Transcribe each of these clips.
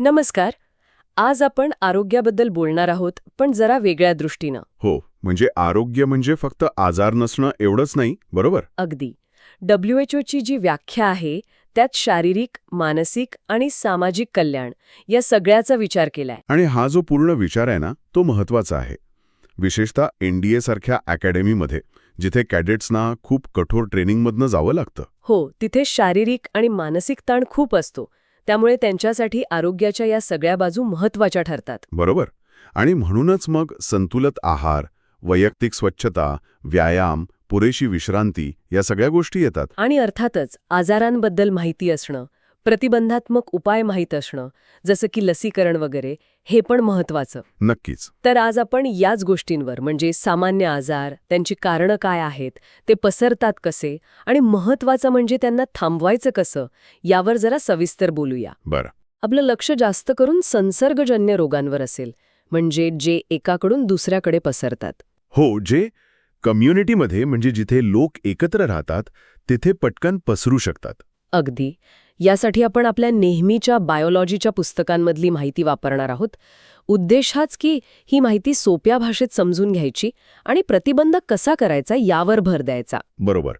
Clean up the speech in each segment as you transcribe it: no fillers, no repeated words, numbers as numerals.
नमस्कार. आज आपण आरोग्याबद्दल बोलणार आहोत, पण जरा वेगळ्या दृष्टीनं. हो, म्हणजे आरोग्य म्हणजे फक्त आजार नसणं एवढंच नाही, बरोबर? अगदी. WHOची जी व्याख्या आहे, त्यात शारीरिक, मानसिक आणि सामाजिक कल्याण या सगळ्याचा विचार केलाय. आणि हा जो पूर्ण विचार आहे ना, तो महत्वाचा आहे. विशेषतः NDA सारख्या अकॅडमीमध्ये, जिथे कॅडेट्सना खूप कठोर ट्रेनिंगमधनं जावं लागतं. हो, तिथे शारीरिक आणि मानसिक ताण खूप असतो. त्यामुळे त्यांच्यासाठी आरोग्याच्या या सगळ्या बाजू महत्त्वाच्या ठरतात. बरोबर. आणि म्हणूनच मग संतुलित आहार, वैयक्तिक स्वच्छता, व्यायाम, पुरेशी विश्रांती या सगळ्या गोष्टी येतात. आणि अर्थातच आजारांबद्दल माहिती असणं, प्रतिबंधात्मक उपाय माहीत असणं, जसं की लसीकरण वगैरे, हे पण महत्त्वाचं. नक्कीच. तर आज आपण याच गोष्टींवर म्हणजे सामान्य आजार, त्यांची कारणं काय आहेत, ते पसरतात कसे आणि महत्त्वाचं म्हणजे त्यांना थांबवायचं कसं, यावर जरा सविस्तर बोलूया. बरं. आपलं लक्ष जास्त करून संसर्गजन्य रोगांवर असेल, म्हणजे जे एकाकडून दुसऱ्याकडे पसरतात. हो, जे कम्युनिटीमध्ये म्हणजे जिथे लोक एकत्र राहतात, तिथे पटकन पसरू शकतात. अगदी. यासाठी आपण आपल्या नेहमीच्या बायोलॉजीच्या पुस्तकांमधली माहिती वापरणार आहोत. उद्देश हाच की ही माहिती सोप्या भाषेत समजून घ्यायची आणि प्रतिबंध कसा करायचा यावर भर द्यायचा. बरोबर.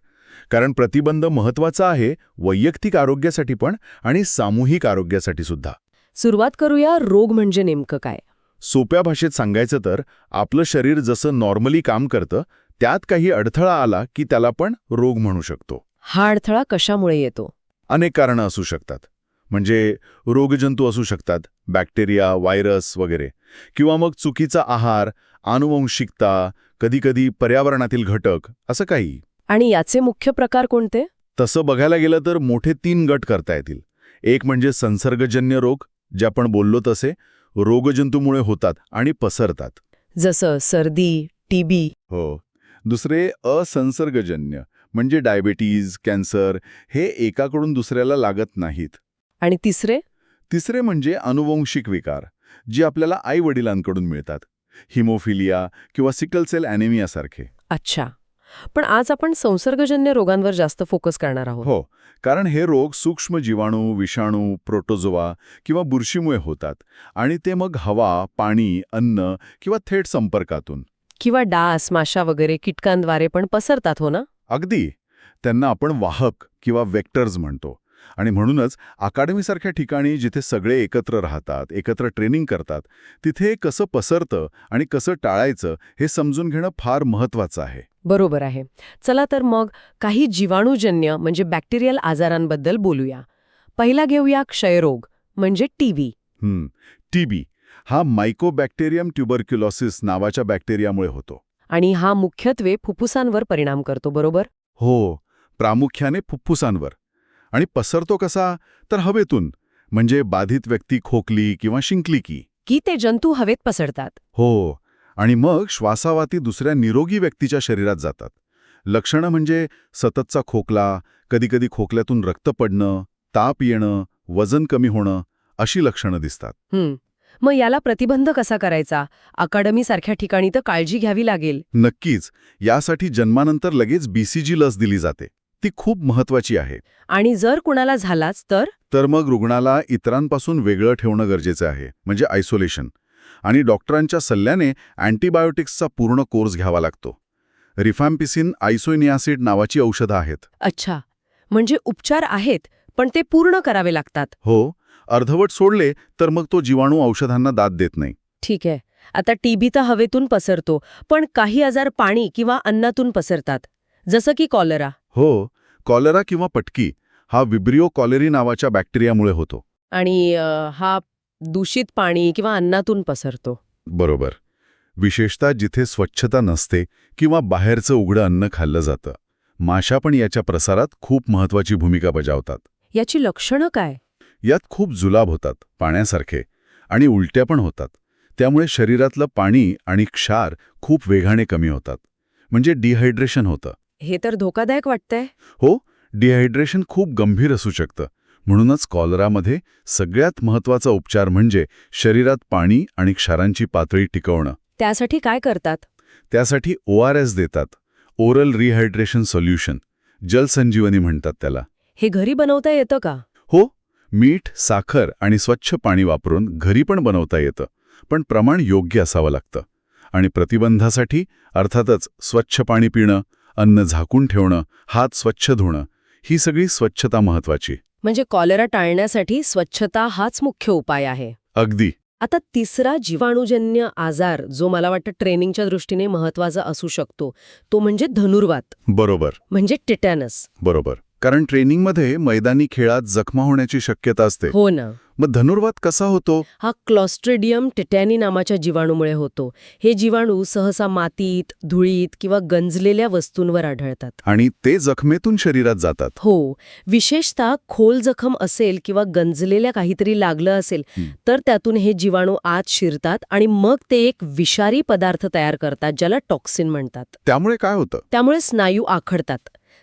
कारण प्रतिबंध महत्वाचा आहे, वैयक्तिक आरोग्यासाठी पण आणि सामूहिक आरोग्यासाठी सुद्धा. सुरुवात करूया, रोग म्हणजे नेमकं काय? सोप्या भाषेत सांगायचं तर आपलं शरीर जसं नॉर्मली काम करतं, त्यात काही अडथळा आला की त्याला पण रोग म्हणू शकतो. हा अडथळा कशामुळे येतो? अनेक कारणं असू शकतात. म्हणजे रोगजंतू असू शकतात, बॅक्टेरिया, व्हायरस वगैरे, किंवा मग चुकीचा आहार, आनुवंशिकता, कधीकधी पर्यावरणातील घटक, असं काही. आणि याचे मुख्य प्रकार कोणते? तसं बघायला गेलं तर मोठे 3 गट करता येतील. एक म्हणजे संसर्गजन्य रोग, जे आपण बोललो तसे रोगजंतूमुळे होतात आणि पसरतात. जसं सर्दी, TB. हो. दुसरे असंसर्गजन्य, म्हणजे डायबिटीज, कॅन्सर, हे एकाकडून दुसऱ्याला लागत नाहीत. आणि तिसरे म्हणजे अनुवंशिक विकार, जे आपल्याला आईवडिलांकडून मिळतात. हिमोफिलिया किंवा सिकल सेल ॲनेमियासारखे. अच्छा. पण आज आपण संसर्गजन्य रोगांवर जास्त फोकस करणार आहोत. हो, कारण हे रोग सूक्ष्म जीवाणू, विषाणू, प्रोटोझोआ किंवा बुरशीमुळे होतात आणि ते मग हवा, पाणी, अन्न किंवा थेट संपर्कातून. किंवा डास, माशा वगैरे कीटकांद्वारे पण पसरतात, हो ना? अगदी. त्यांना आपण वाहक किंवा वेक्टर्स म्हणतो. आणि म्हणूनच अकादमीसारख्या ठिकाणी जिथे सगळे एकत्र राहतात, एकत्र ट्रेनिंग करतात, तिथे कसं पसरतं आणि कसं टाळायचं हे समजून घेणं फार महत्त्वाचं आहे. बरोबर आहे. चला तर मग काही जीवाणूजन्य म्हणजे बॅक्टेरियल आजारांबद्दल बोलूया. पहिला घेऊया क्षयरोग म्हणजे TB. TB हा मायकोबॅक्टेरियम ट्युबरक्युलोसिस नावाच्या बॅक्टेरियामुळे होतो. आणि हा मुख्यत्वे फुफ्फुसांवर परिणाम करतो, बरोबर? हो, प्रामुख्याने फुफ्फुसांवर. आणि पसरतो कसा? तर हवेतून, म्हणजे बाधित व्यक्ती खोकली किंवा शिंकली की ते जंतू हवेत पसरतात. हो, आणि मग श्वासावाती दुसऱ्या निरोगी व्यक्तीच्या शरीरात जातात. लक्षणं म्हणजे सततचा खोकला, कधीकधी खोकल्यातून रक्त पडणं, ताप येणं, वजन कमी होणं, अशी लक्षणं दिसतात. मग याला प्रतिबंध कसा करायचा? अकादमीसारख्या ठिकाणी तर काळजी घ्यावी लागेल. नक्कीच. यासाठी जन्मानंतर लगेच BCG लस दिली जाते. ती खूप महत्वाची आहे. आणि जर कुणाला झालाच तर मग रुग्णाला इतरांपासून वेगळं ठेवणं गरजेचं आहे, म्हणजे आयसोलेशन. आणि डॉक्टरांच्या सल्ल्याने अँटीबायोटिक्सचा पूर्ण कोर्स घ्यावा लागतो. रिफॅम्पिसिन, आयसोनियासिड नावाची औषधं आहेत. अच्छा, म्हणजे उपचार आहेत, पण ते पूर्ण करावे लागतात. हो, अर्धवट सोडले तर मग तो जीवाणू औषधांना दाद देत नाही. ठीक आहे. आता TB तर हवेतून पसरतो, पण काही आजार पाणी किंवा अन्नातून पसरतात, जसं की कॉलरा. हो, कॉलरा किंवा पटकी हा विब्रिओ कॉलेरी नावाच्या बॅक्टेरियामुळे होतो. आणि हा दूषित पाणी किंवा अन्नातून पसरतो. बरोबर. विशेषतः जिथे स्वच्छता नसते किंवा बाहेरचं उघडं अन्न खाल्लं जातं. माशा पण याच्या प्रसारात खूप महत्वाची भूमिका बजावतात. याची लक्षणं काय? यात खूप जुलाब होतात, पाण्यासारखे, आणि उलट्या पण होतात. त्यामुळे शरीरातलं पाणी आणि क्षार खूप वेगाने कमी होतात, म्हणजे डिहायड्रेशन होतं. हे तर धोकादायक वाटतंय. हो, डिहायड्रेशन खूप गंभीर असू शकतं. म्हणूनच कॉलरामध्ये सगळ्यात महत्त्वाचा उपचार म्हणजे शरीरात पाणी आणि क्षारांची पातळी टिकवणं. त्यासाठी काय करतात? त्यासाठी ORS देतात, ओरल रिहायड्रेशन सोल्युशन, जलसंजीवनी म्हणतात त्याला. हे घरी बनवता येतं का? हो, मीठ, साखर आणि स्वच्छ पाणी वापरून घरी पण बनवता येतं, पण प्रमाण योग्य असावं लागतं. आणि प्रतिबंधासाठी अर्थातच स्वच्छ पाणी पिणं, अन्न झाकून ठेवणं, हात स्वच्छ धुणं, ही सगळी स्वच्छता महत्वाची. म्हणजे कॉलेरा टाळण्यासाठी स्वच्छता हाच मुख्य उपाय आहे. अगदी. आता तिसरा जीवाणूजन्य आजार जो मला वाटतं ट्रेनिंगच्या दृष्टीने महत्वाचा असू शकतो, तो म्हणजे धनुर्वात, बरोबर. म्हणजे टिटॅनस. बरोबर. कारण ट्रेनिंगमध्ये मैदानी खेळात जखमा होण्याची शक्यता असते. हो ना. मग धनुर्वात कसा होतो? हा क्लॉस्ट्रिडियम टिटॅनी नावाच्या जीवाणूमुळे होतो. हे जीवाणू सहसा मातीत, धुळीत किंवा गंजलेल्या वस्तूंवर आढळतात. आणि ते जखमेतून शरीरात जातात. हो. विशेषतः खोल जखम असेल किंवा गंजलेल्या काहीतरी लागलं असेल तर त्यातून हे जीवाणू आत शिरतात आणि मग ते एक विषारी पदार्थ तयार करतात, ज्याला टॉक्सिन म्हणतात. त्यामुळे काय होतं? त्यामुळे स्नायू आखडतात.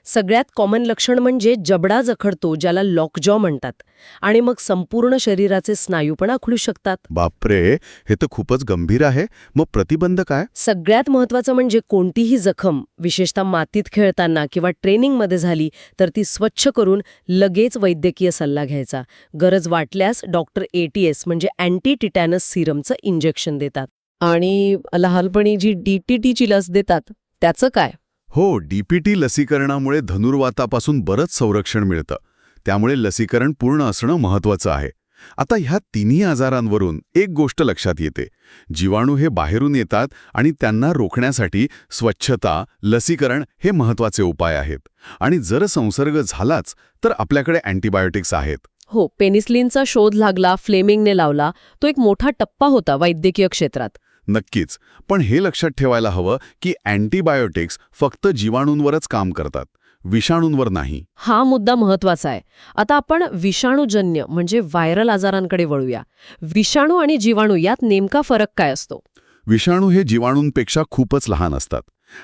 सगळ्यात कॉमन लक्षण म्हणजे जबडा जखडतो, ज्याला लॉकजॉ म्हणतात. आणि मग संपूर्ण शरीराचे स्नायू पण आखडू शकतात. बापरे, हे तर खूपच गंभीर आहे. मग प्रतिबंध काय? सगळ्यात महत्वाचं म्हणजे कोणतीही जखम, विशेषतः मातीत खेळताना किंवा ट्रेनिंगमध्ये झाली तर ती स्वच्छ करून लगेच वैद्यकीय सल्ला घ्यायचा. गरज वाटल्यास डॉक्टर ATS म्हणजे अँटी टिटॅनस सिरमचं इंजेक्शन देतात. आणि लहानपणी जी DTTची लस देतात त्याचं काय? हो, DPT लसीकरणामुळे धनुर्वातापासून बरंच संरक्षण मिळतं. त्यामुळे लसीकरण पूर्ण असणं महत्वाचं आहे. आता ह्या तिन्ही आजारांवरून एक गोष्ट लक्षात येते. जीवाणू हे बाहेरून येतात आणि त्यांना रोखण्यासाठी स्वच्छता, लसीकरण हे महत्वाचे उपाय आहेत. आणि जर संसर्ग झालाच तर आपल्याकडे अँटीबायोटिक्स आहेत. हो, पेनिसिलिनचा शोध लागला, फ्लेमिंगने लावला. तो एक मोठा टप्पा होता वैद्यकीय क्षेत्रात. नक्कीच. पण हे लक्षात ठेवायला हवं की अँटीबायोटिक्स फक्त जीवाणूंवरच काम करतात, विषाणूंवर नाही. हा मुद्दा महत्वाचा आहे. आता आपण विषाणूजन्य म्हणजे व्हायरल आजारांकडे वळूया. विषाणू आणि जीवाणू यात नेमका फरक काय असतो? विषाणू हे जीवाणूंपेक्षा खूपच लहान असतात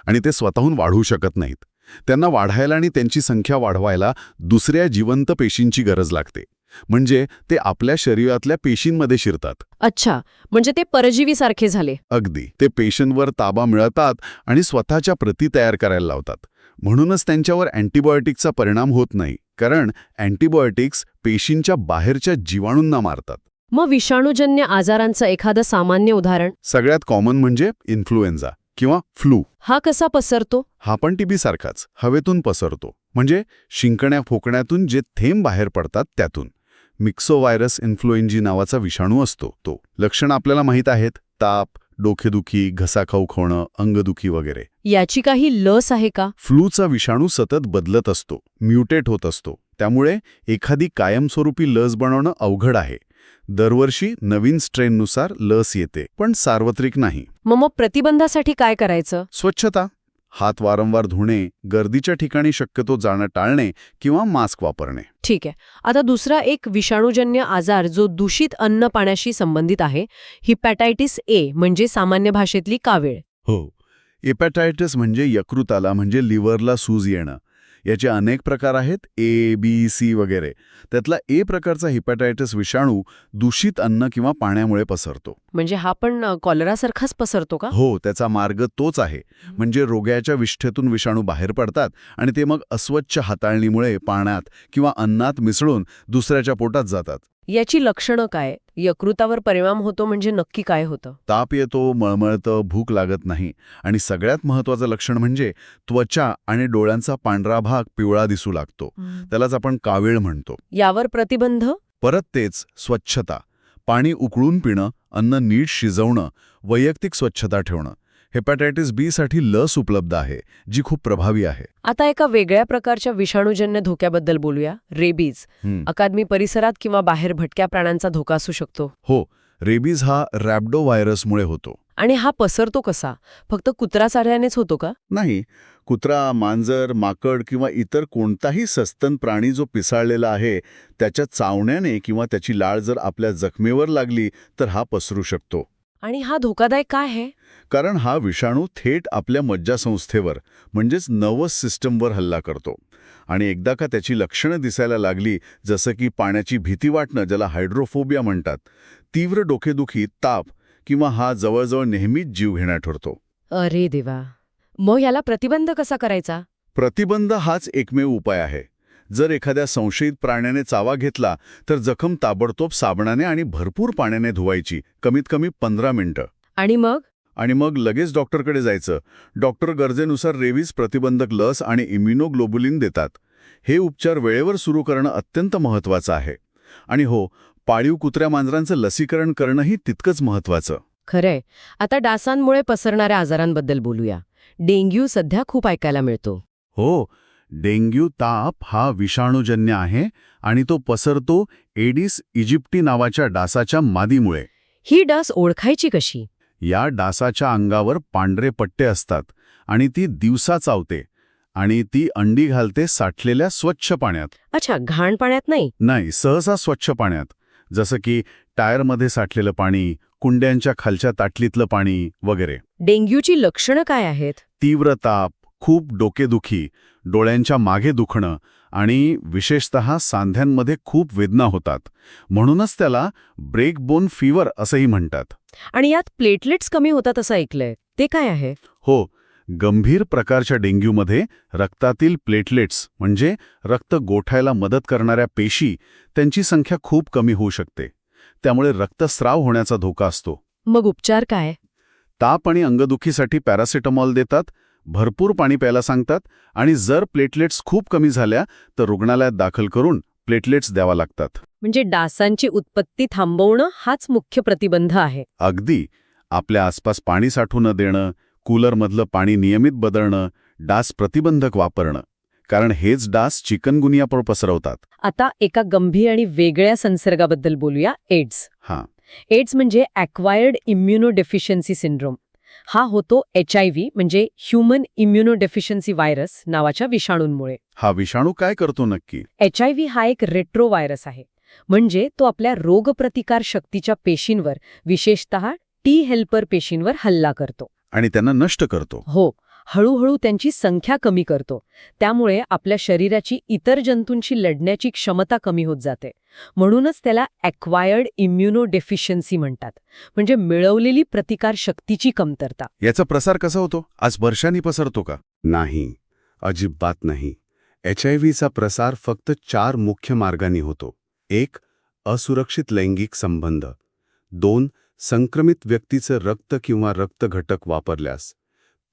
आणि ते स्वतःहून वाढू शकत नाहीत. त्यांना वाढायला आणि त्यांची संख्या वाढवायला दुसऱ्या जिवंत पेशींची गरज लागते. म्हणजे ते आपल्या शरीरातल्या पेशींमध्ये शिरतात. अच्छा, म्हणजे ते परजीवीसारखे झाले. अगदी. ते पेशींवर ताबा मिळवतात आणि स्वतःच्या प्रती तयार करायला लावतात. म्हणूनच त्यांच्यावर अँटीबायोटिकचा परिणाम होत नाही, कारण अँटीबायोटिक्स पेशींच्या बाहेरच्या जीवाणूंना मारतात. मग विषाणूजन्य आजारांचं एखादं सामान्य उदाहरण? सगळ्यात कॉमन म्हणजे इन्फ्लुएन्झा किंवा फ्लू. हा कसा पसरतो? हा पण TB सारखाच हवेतून पसरतो. म्हणजे शिंकण्या फोकण्यातून जे थेंब बाहेर पडतात त्यातून. मिक्सोव्हायरस इन्फ्लुएंजी नावाचा विषाणू असतो तो. लक्षणं आपल्याला माहीत आहेत: ताप, डोकेदुखी, घसाखाऊ होणं, अंगदुखी वगैरे. याची काही लस आहे का? फ्लूचा विषाणू सतत बदलत असतो, म्युटेट होत असतो. त्यामुळे एखादी कायमस्वरूपी लस बनवणं अवघड आहे. दरवर्षी नवीन स्ट्रेननुसार लस येते, पण सार्वत्रिक नाही. मग प्रतिबंधासाठी काय करायचं? स्वच्छता, हात वारंवार धुणे, गर्दीच्या ठिकाणी शक्यतो जाणं टाळणे किंवा मास्क वापरणे. ठीक आहे. आता दुसरा एक विषाणूजन्य आजार जो दूषित अन्न पाण्याशी संबंधित आहे, हिपॅटायटिस A म्हणजे सामान्य भाषेतली कावीळ. हो, हेपॅटायटिस म्हणजे यकृताला म्हणजे लिव्हरला सूज येणं. याचे अनेक प्रकार आहेत, A, B, C वगैरे. त्यातला A प्रकारचा हिपॅटायटिस विषाणू दूषित अन्न किंवा पाण्यामुळे पसरतो. म्हणजे हा पण कॉलरासारखाच पसरतो का? हो, त्याचा मार्ग तोच आहे. म्हणजे रोग्याच्या विष्ठेतून विषाणू बाहेर पडतात आणि ते मग अस्वच्छ हाताळणीमुळे पाण्यात किंवा अन्नात मिसळून दुसऱ्याच्या पोटात जातात. याची लक्षणं काय? यकृतावर परिणाम होतो म्हणजे नक्की काय होतं? ताप येतो, मळमळतं, भूक लागत नाही आणि सगळ्यात महत्त्वाचं लक्षण म्हणजे त्वचा आणि डोळ्यांचा पांढरा भाग पिवळा दिसू लागतो. त्यालाच आपण कावीळ म्हणतो. यावर प्रतिबंध? परत तेच, स्वच्छता, पाणी उकळून पिणं, अन्न नीट शिजवणं, वैयक्तिक स्वच्छता ठेवणं. हेपॅटायटिस B साठी लस उपलब्ध आहे, जी खूप प्रभावी आहे. आता एका वेगळ्या प्रकारच्या विषाणूजन्य धोक्याबद्दल बोलूया, रेबीज. अकादमी परिसरात किंवा बाहेर भटक्या प्राण्यांचा धोका असू शकतो. हो, रेबीज हा रॅब्डो व्हायरसमुळे होतो. आणि हा पसरतो कसा? फक्त कुत्रा चावल्यानेच होतो का? नाही, कुत्रा, मांजर, माकड किंवा इतर कोणताही सस्तन प्राणी जो पिसाळलेला आहे त्याच्या चावण्याने किंवा त्याची लाळ जर आपल्या जखमेवर लागली तर हा पसरू शकतो. आणि हा धोकादायक काय आहे? कारण हा विषाणू थेट आपल्या मज्जासंस्थेवर म्हणजेच नर्वस सिस्टमवर हल्ला करतो. आणि एकदा का त्याची लक्षणं दिसायला लागली, जसं की पाण्याची भीती वाटणं, ज्याला हायड्रोफोबिया म्हणतात, तीव्र डोकेदुखी, ताप किंवा हा जवळजवळ नेहमीच जीव घेणा ठरतो. अरे देवा. मग याला प्रतिबंध कसा करायचा? प्रतिबंध हाच एकमेव उपाय आहे. जर एखाद्या संशयित प्राण्याने चावा घेतला तर जखम ताबडतोब साबणाने आणि भरपूर पाण्याने धुवायची, कमीत कमी 15 मिनिटं. आणि मग लगेच डॉक्टरकडे जायचं. डॉक्टर गरजेनुसार रेबीज प्रतिबंधक लस आणि इम्युनोग्लोबुलिन देतात. हे उपचार वेळेवर सुरू करणं अत्यंत महत्त्वाचं आहे. आणि हो, पाळीव कुत्र्या मांजरांचं लसीकरण करणंही तितकंच महत्त्वाचं. खरंय. आता डासांमुळे पसरणाऱ्या आजारांबद्दल बोलूया. डेंग्यू सध्या खूप ऐकायला मिळतो. हो, डेंग्यू ताप हा विषाणूजन्य आहे आणि तो पसरतो एडिस इजिप्टी नावाच्या डासाच्या मादीमुळे. ही डास ओळखायची कशी? या डासाच्या अंगावर पांढरे पट्टे असतात आणि ती दिवसा चावते आणि ती अंडी घालते साठलेल्या स्वच्छ पाण्यात. अच्छा, घाण पाण्यात नाही? नाही, सहसा स्वच्छ पाण्यात, जसं की टायरमध्ये साठलेलं पाणी, कुंड्यांच्या खालच्या ताटलीतलं पाणी वगैरे. डेंग्यूची लक्षणं काय आहेत? तीव्र ताप, खूप डोकेदुखी, डोळ्यांच्या मागे दुखणं आणि विशेषतः सांध्यांमध्ये खूप वेदना होतात. म्हणूनच त्याला ब्रेक बोन फीवर असंही म्हणतात. आणि यात प्लेटलेट्स कमी होतात असं ऐकलंय. ते काय आहे? हो, गंभीर प्रकारच्या डेंग्यूमध्ये रक्तातील प्लेटलेट्स म्हणजे रक्त गोठायला मदत करणाऱ्या पेशी, त्यांची संख्या खूप कमी होऊ शकते. त्यामुळे रक्तस्राव होण्याचा धोका असतो. मग उपचार काय? ताप आणि अंगदुखीसाठी पॅरासिटामॉल देतात, भरपूर पाणी प्यायला सांगतात आणि जर प्लेटलेट्स खूप कमी झाल्या तर रुग्णालयात दाखल करून प्लेटलेट्स द्यावा लागतात. म्हणजे डासांची उत्पत्ती थांबवणं हाच मुख्य प्रतिबंध आहे. अगदी. आपल्या आसपास पाणी साठू न देणं, कूलरमधलं पाणी नियमित बदलणं, डास प्रतिबंधक वापरणं, कारण हेच डास चिकनगुनिया पसरवतात. आता एका गंभीर आणि वेगळ्या संसर्गाबद्दल बोलूया, एड्स. एड्स म्हणजे ॲक्वायर्ड इम्युनोडेफिशियन्सी सिंड्रोम. हा होतो HIV म्हणजे ह्युमन इम्युनोडेफिशियन्सी व्हायरस नावाच्या विषाणूंमुळे. हा विषाणू काय करतो नक्की? HIV हा एक रेट्रोव्हायरस आहे. म्हणजे तो आपल्या रोगप्रतिकार शक्तीच्या पेशींवर, विशेषतः टी हेल्पर पेशींवर हल्ला करतो. आणि त्यांना नष्ट करतो. हो, हळूहळू त्यांची संख्या कमी करतो. त्यामुळे आपल्या शरीराची इतर जंतूंशी लढण्याची क्षमता कमी होत जाते. म्हणूनच त्याला ॲक्वायर्ड इम्युनोडेफिशियन्सी म्हणतात, म्हणजे मिळवलेली प्रतिकार शक्तीची कमतरता. याचा प्रसार कसा होतो? आज वर्षांनी पसरतो का? नाही, अजिबात नाही. HIVचा प्रसार फक्त 4 मुख्य मार्गांनी होतो. 1. असुरक्षित लैंगिक संबंध. 2. संक्रमित व्यक्तीचं रक्त किंवा रक्तघटक वापरल्यास.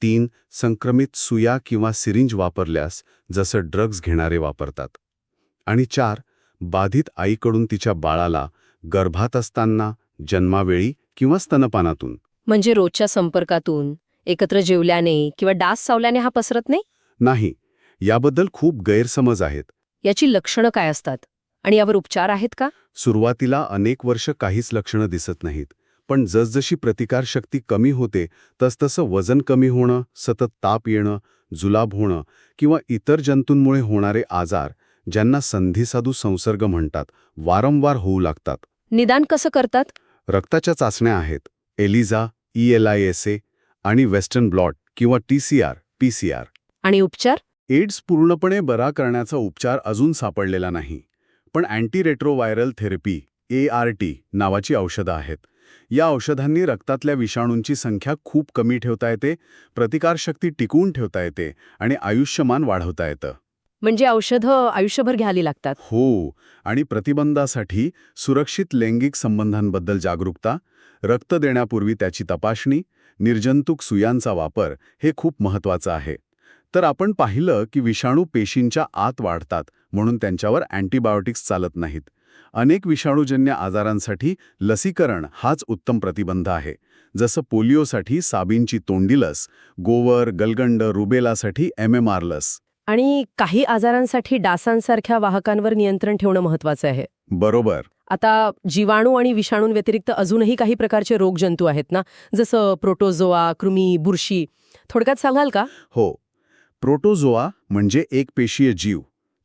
3. संक्रमित सुया किंवा सिरिंज वापरल्यास, जसं ड्रग्ज घेणारे वापरतात. आणि 4. बाधित आईकडून तिच्या बाळाला, गर्भात असताना, जन्मावेळी किंवा स्तनपानातून. म्हणजे रोजच्या संपर्कातून, एकत्र जेवल्याने किंवा डास चावल्याने हा पसरत नाही? नाही, याबद्दल खूप गैरसमज आहेत. याची लक्षणं काय असतात आणि यावर उपचार आहेत का? सुरुवातीला अनेक वर्ष काहीच लक्षणं दिसत नाहीत. पण जसजशी प्रतिकारशक्ती कमी होते तसतसं वजन कमी होणं, सतत ताप येणं, जुलाब होणं किंवा इतर जंतूंमुळे होणारे आजार, ज्यांना संधिसाधू संसर्ग म्हणतात, वारंवार होऊ लागतात. निदान कसं करतात? रक्ताच्या चाचण्या आहेत. ELISA, ELISA आणि वेस्टर्न ब्लॉट किंवा TCR, PCR. आणि उपचार? एड्स पूर्णपणे बरा करण्याचा उपचार अजून सापडलेला नाही. पण अँटीरेट्रोव्हायरल थेरपी, ART नावाची औषधं आहेत. या औषधांनी रक्तातल्या विषाणूंची संख्या खूप कमी ठेवता येते, प्रतिकारशक्ती टिकवून ठेवता येते आणि आयुष्यमान वाढवता येतं. म्हणजे औषधं आयुष्यभर घ्यावी लागतात? हो, आणि प्रतिबंधासाठी सुरक्षित लैंगिक संबंधांबद्दल जागरूकता, रक्त देण्यापूर्वी त्याची तपासणी, निर्जंतुक सुयांचा वापर हे खूप महत्त्वाचं आहे. तर आपण पाहिलं की विषाणू पेशींच्या आत वाढतात म्हणून त्यांच्यावर अँटीबायोटिक्स चालत नाहीत. अनेक विषाणूजन्य आजारांसाठी लसीकरण हाच उत्तम प्रतिबंध आहे. जसं पोलिओसाठी साबींची तोंडी लस, गोवर, गलगंड, रुबेलासाठी MMR लस. आणि काही आजारांसाठी डासांसारख्या वाहकांवर नियंत्रण ठेवणं महत्वाचं आहे. बरोबर. आता जीवाणू आणि विषाणूंव्यतिरिक्त अजूनही काही प्रकारचे रोगजंतू आहेत ना, जसं प्रोटोझोआ, कृमी, बुरशी. थोडक्यात सांगाल का? हो. प्रोटोझोआ म्हणजे एकपेशीय जीव.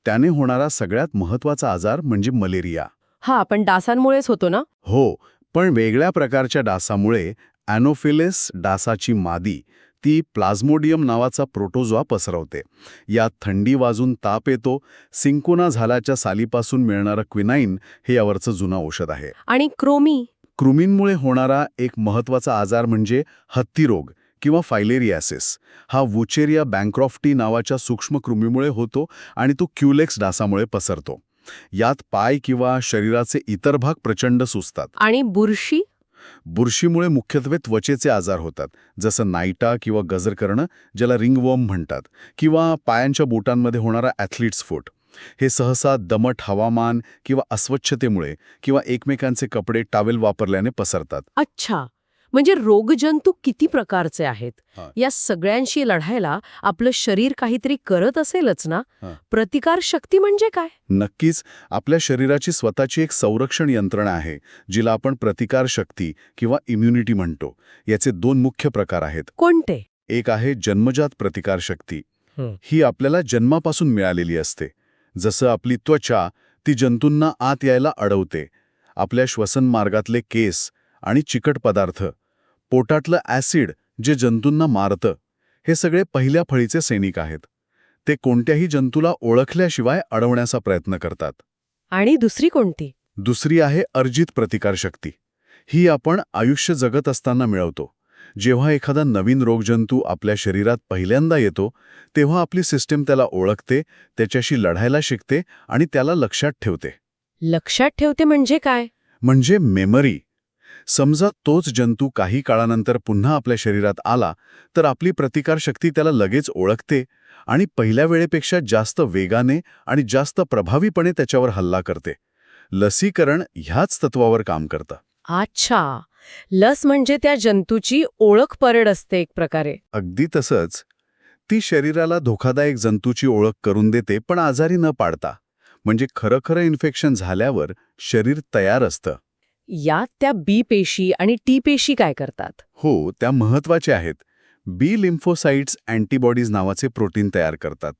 त्याने होणारा सगळ्यात महत्त्वाचा आजार म्हणजे मलेरिया. हा, पण डासांमुळेच होतो ना? हो, पण वेगळ्या प्रकारच्या डासामुळे ॲनोफिलीस डासाची मादी, ती प्लाझ्मोडियम नावाचा प्रोटोझोआ पसरवते. यात थंडी वाजून ताप येतो. सिंकोना झाल्याच्या सालीपासून मिळणारं क्विनाईन हे यावरचं जुनं औषध आहे. आणि क्रोमी? कृमींमुळे होणारा एक महत्त्वाचा आजार म्हणजे हत्तीरोग किंवा फायलेरियासिस हा वुचेरिया बँक्रॉफ्टी नावाच्या सूक्ष्मकृमीमुळे होतो आणि तो क्युलेक्स डासामुळे पसरतो. यात पाय किंवा शरीराचे इतर भाग प्रचंड सुजतात. आणि बुरशी? बुरशीमुळे मुख्यत्वे त्वचेचे आजार होतात, जसं नायटा किंवा गजर करणं, ज्याला रिंगवर्म म्हणतात, किंवा पायांच्या बोटांमध्ये होणारा ॲथलीट्स फूट. हे सहसा दमट हवामान किंवा अस्वच्छतेमुळे किंवा एकमेकांचे कपडे टावेल वापरल्याने पसरतात. अच्छा, म्हणजे रोगजंतू किती प्रकारचे आहेत? हा. या सगळ्यांशी लढायला आपलं शरीर काहीतरी करत असेलच ना? हा. प्रतिकार शक्ती म्हणजे काय? नक्कीच, आपल्या शरीराची स्वतःची एक संरक्षण यंत्रणा आहे, जिला आपण प्रतिकार शक्ती किंवा इम्युनिटी म्हणतो. याचे 2 मुख्य प्रकार आहेत. कोणते? एक आहे जन्मजात प्रतिकार शक्ती. ही आपल्याला जन्मापासून मिळालेली असते. जसं आपली त्वचा ती जंतूंना आत यायला अडवते. आपल्या श्वसन मार्गातले केस आणि चिकट पदार्थ, पोटातलं ॲसिड जे जंतूंना मारतं, हे सगळे पहिल्या फळीचे सैनिक आहेत. ते कोणत्याही जंतूला ओळखल्याशिवाय अडवण्याचा प्रयत्न करतात. आणि दुसरी कोणती? दुसरी आहे अर्जित प्रतिकारशक्ती. ही आपण आयुष्य जगत असताना मिळवतो. जेव्हा एखादा नवीन रोगजंतू आपल्या शरीरात पहिल्यांदा येतो, तेव्हा आपली सिस्टीम त्याला ओळखते, त्याच्याशी लढायला शिकते आणि त्याला लक्षात ठेवते. लक्षात ठेवते म्हणजे काय? म्हणजे मेमरी. समजा तोच जंतू काही काळानंतर पुन्हा आपल्या शरीरात आला, तर आपली प्रतिकारशक्ती त्याला लगेच ओळखते आणि पहिल्या वेळेपेक्षा जास्त वेगाने आणि जास्त प्रभावीपणे त्याच्यावर हल्ला करते. लसीकरण ह्याच तत्वावर काम करतं. अच्छा, लस म्हणजे त्या जंतूची ओळख परेड असते एक प्रकारे. अगदी तसंच. ती शरीराला धोकादायक जंतूची ओळख करून देते, पण आजारी न पाडता. म्हणजे खरं इन्फेक्शन झाल्यावर शरीर तयार असतं. यात त्या बी पेशी आणि टी पेशी काय करतात? हो, त्या महत्वाच्या आहेत. बी लिम्फोसाइट्स अँटीबॉडीज नावाचे प्रोटीन तयार करतात.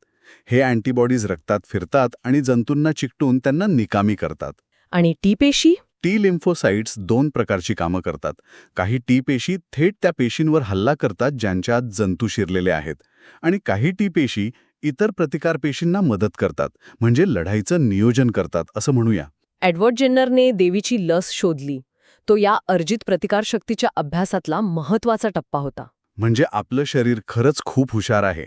हे अँटीबॉडीज रक्तात फिरतात आणि जंतूंना चिकटून त्यांना निकामी करतात. आणि टी पेशी? टी लिम्फोसाइट्स 2 प्रकारची कामं करतात. काही टी पेशी थेट त्या पेशींवर हल्ला करतात ज्यांच्या आत जंतू शिरलेले आहेत, आणि काही टी पेशी इतर प्रतिकार पेशींना मदत करतात, म्हणजे लढाईचं नियोजन करतात असं म्हणूया. एडवर्ड जेन्नरने देवीची लस शोधली. तो या अर्जित प्रतिकारशक्तीच्या अभ्यासातला महत्वाचा टप्पा होता. म्हणजे आपलं शरीर खरंच खूप हुशार आहे.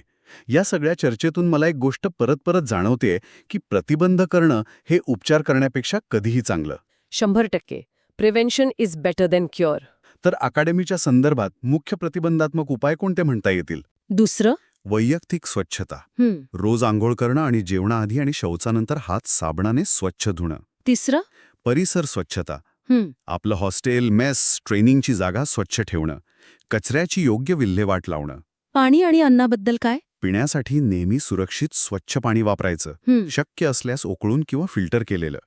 या सगळ्या चर्चेतून मला एक गोष्ट परत परत जाणवतेय की प्रतिबंध करणं हे उपचार करण्यापेक्षा कधीही चांगलं. 100%. Prevention is better than cure. तर अकाडेमीच्या संदर्भात मुख्य प्रतिबंधात्मक उपाय कोणते म्हणता येतील? दुसरं? वैयक्तिक स्वच्छता. रोज आंघोळ करणं आणि जेवणाआधी आणि शौचानंतर हात साबणाने स्वच्छ धुणं. तिसरं? परिसर स्वच्छता. आपलं हॉस्टेल, मेस, ट्रेनिंगची जागा स्वच्छ ठेवणं. कचऱ्याची योग्य विल्हेवाट लावणं. पाणी आणि अन्नाबद्दल काय? पिण्यासाठी नेहमी सुरक्षित स्वच्छ पाणी वापरायचं. शक्य असल्यास उकळून किंवा फिल्टर केलेलं.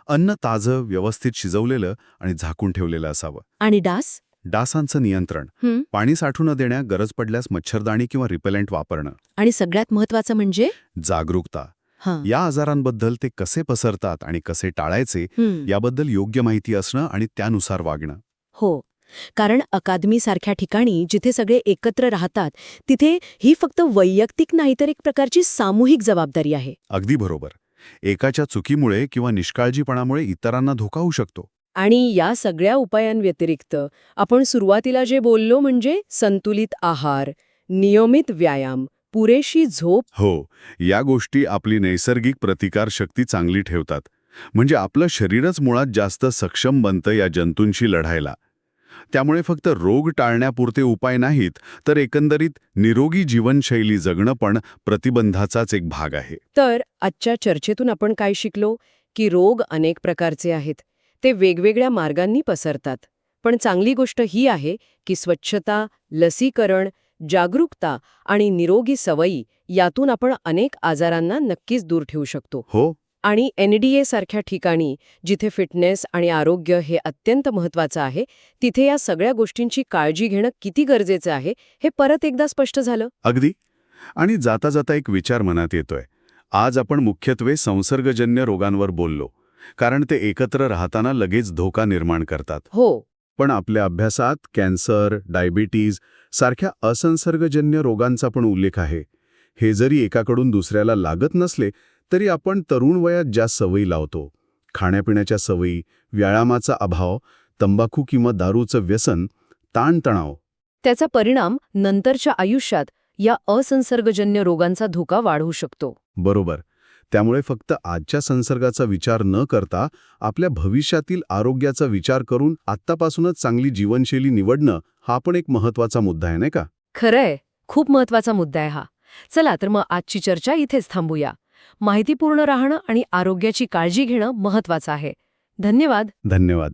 अन्न ताजं, व्यवस्थित शिजवलेलं आणि झाकून ठेवलेलं असावं. आणि डास? डासांचं नियंत्रण. पाणी साठू न देण्या, गरज पडल्यास मच्छरदाणी किंवा रिपेलेंट वापरणं. आणि सगळ्यात महत्वाचं म्हणजे जागरूकता. या आजारांबद्दल, ते कसे पसरतात आणि कसे टाळायचे याबद्दल योग्य माहिती असणं आणि त्यानुसार वागणं. हो, कारण अकादमीसारख्या ठिकाणी जिथे सगळे एकत्र राहतात, तिथे ही फक्त वैयक्तिक नाही तर एक प्रकारची सामूहिक जबाबदारी आहे. अगदी बरोबर. एकाच्या चुकीमुळे किंवा निष्काळजीपणामुळे इतरांना धोका होऊ शकतो. आणि या सगळ्या उपायांव्यतिरिक्त आपण सुरुवातीला जे बोललो, म्हणजे संतुलित आहार, नियमित व्यायाम, पुरेशी झोप. हो, या गोष्टी आपली नैसर्गिक प्रतिकारशक्ती चांगली ठेवतात. म्हणजे आपलं शरीरच मुळात जास्त सक्षम बनतं या जंतूंशी लढायला. त्यामुळे फक्त रोग टाळण्यापुरते उपाय नाहीत, तर एकंदरीत निरोगी जीवनशैली जगणं पण प्रतिबंधाचाच एक भाग आहे. तर आजच्या चर्चेतून आपण काय शिकलो? की रोग अनेक प्रकारचे आहेत. ते वेगवेगळ्या मार्गांनी पसरतात. पण चांगली गोष्ट ही आहे की स्वच्छता, लसीकरण, जागरूकता आणि निरोगी सवयी यातून आपण अनेक आजारांना नक्कीच दूर ठेवू शकतो. हो. आणि NDA सारख्या ठिकाणी जिथे फिटनेस आणि आरोग्य हे अत्यंत महत्वाचं आहे, तिथे या सगळ्या गोष्टींची काळजी घेणं किती गरजेचं आहे हे परत एकदा स्पष्ट झालं. अगदी. आणि जाता जाता एक विचार मनात येतोय. आज आपण मुख्यत्वे संसर्गजन्य रोगांवर बोललो, कारण ते एकत्र राहताना लगेच धोका निर्माण करतात. हो, पण आपल्या अभ्यासात कॅन्सर, डायबिटीज सारख्या असंसर्गजन्य रोगांचा पण उल्लेख आहे. हे जरी एकाकडून दुसऱ्याला लागत नसले, तरी आपण तरुण वयात ज्या सवयी लावतो, खाण्यापिण्याच्या सवयी, व्यायामाचा अभाव, तंबाखू किंवा दारूचं व्यसन, ताणतणाव, त्याचा परिणाम नंतरच्या आयुष्यात या असंसर्गजन्य रोगांचा धोका वाढवू शकतो. बरोबर. त्यामुळे फक्त आजच्या संसर्गाचा विचार न करता आपल्या भविष्यातील आरोग्याचा विचार करून आत्तापासूनच चांगली जीवनशैली निवडणं हा पण एक महत्वाचा मुद्दा आहे, नाही का? खरंय, खूप महत्वाचा मुद्दा आहे हा. चला तर मग आजची चर्चा इथेच थांबूया. माहितीपूर्ण राहणं आणि आरोग्याची काळजी घेणं महत्वाचं आहे. धन्यवाद. धन्यवाद.